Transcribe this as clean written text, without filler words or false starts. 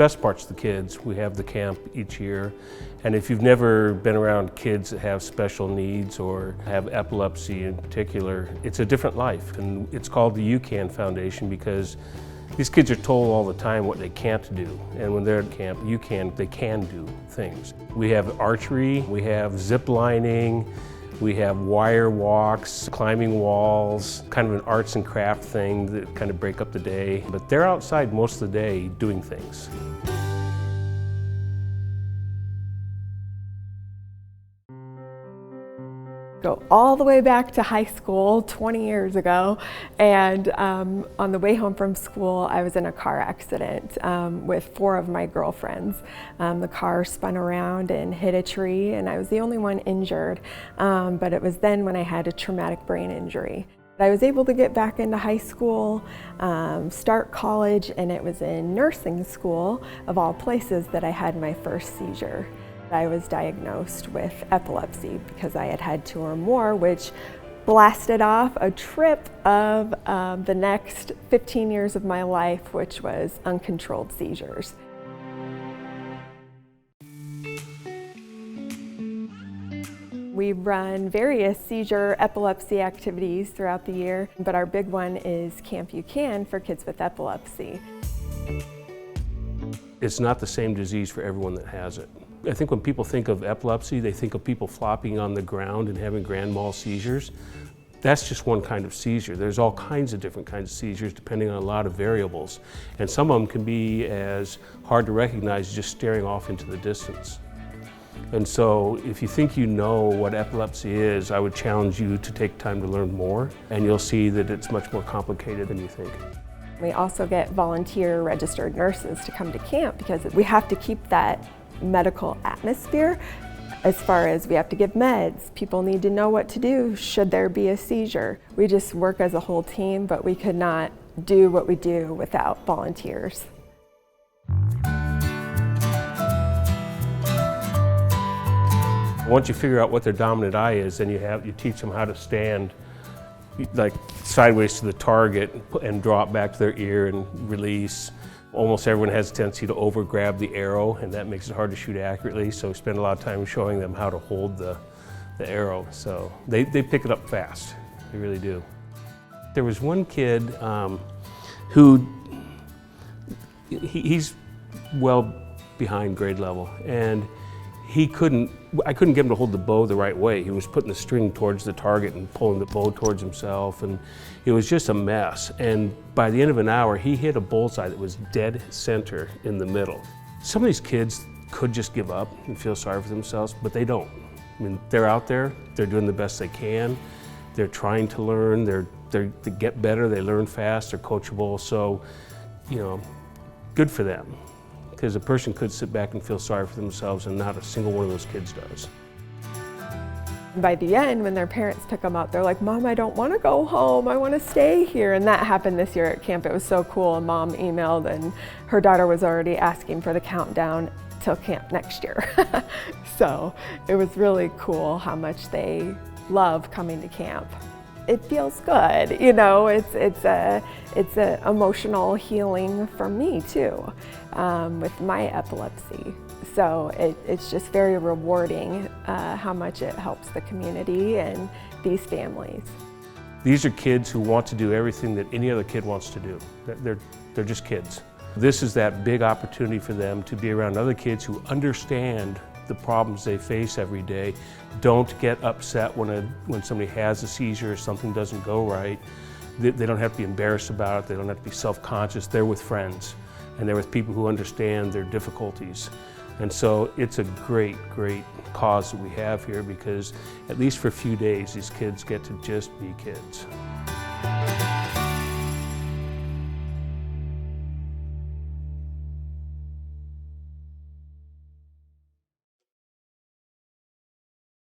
best part's the kids. We have the camp each year, and if you've never been around kids that have special needs or have epilepsy in particular, it's a different life. And it's called the YouCan Foundation because these kids are told all the time what they can't do. And when they're at camp, they can do things. We have archery, we have zip lining, we have wire walks, climbing walls, kind of an arts and craft thing that kind of break up the day. But they're outside most of the day doing things. Go all the way back to high school 20 years ago, and on the way home from school I was in a car accident with 4 of my girlfriends. The car spun around and hit a tree, and I was the only one injured, but it was then when I had a traumatic brain injury. I was able to get back into high school, start college, and it was in nursing school, of all places, that I had my first seizure. I was diagnosed with epilepsy because I had had 2 or more, which blasted off a trip of the next 15 years of my life, which was uncontrolled seizures. We run various seizure epilepsy activities throughout the year, but our big one is Camp YouCan for kids with epilepsy. It's not the same disease for everyone that has it. I think when people think of epilepsy, they think of people flopping on the ground and having grand mal seizures. That's just one kind of seizure. There's all kinds of different kinds of seizures depending on a lot of variables. And some of them can be as hard to recognize as just staring off into the distance. And so if you think you know what epilepsy is, I would challenge you to take time to learn more, and you'll see that it's much more complicated than you think. We also get volunteer registered nurses to come to camp because we have to keep that medical atmosphere. As far as we have to give meds, people need to know what to do should there be a seizure. We just work as a whole team, but we could not do what we do without volunteers. Once you figure out what their dominant eye is, then you teach them how to stand like sideways to the target and draw it back to their ear and release. Almost everyone has a tendency to over-grab the arrow, and that makes it hard to shoot accurately, so we spend a lot of time showing them how to hold the arrow. So they pick it up fast, they really do. There was one kid who, he's well behind grade level, and I couldn't get him to hold the bow the right way. He was putting the string towards the target and pulling the bow towards himself, and it was just a mess. And by the end of an hour, he hit a bullseye that was dead center in the middle. Some of these kids could just give up and feel sorry for themselves, but they don't. I mean, they're out there, they're doing the best they can, they're trying to learn, they get better, they learn fast, they're coachable, so, you know, good for them. Because a person could sit back and feel sorry for themselves, and not a single one of those kids does. By the end, when their parents pick them up, they're like, "Mom, I don't want to go home, I want to stay here." And that happened this year at camp. It was so cool. And Mom emailed, and her daughter was already asking for the countdown till camp next year. So it was really cool how much they love coming to camp. It feels good, you know. It's a emotional healing for me too, with my epilepsy. So it's just very rewarding how much it helps the community and these families. These are kids who want to do everything that any other kid wants to do. They're just kids. This is that big opportunity for them to be around other kids who understand the problems they face every day. Don't get upset when somebody has a seizure or something doesn't go right. They don't have to be embarrassed about it. They don't have to be self-conscious. They're with friends, and they're with people who understand their difficulties. And so it's a great, great cause that we have here, because at least for a few days, these kids get to just be kids.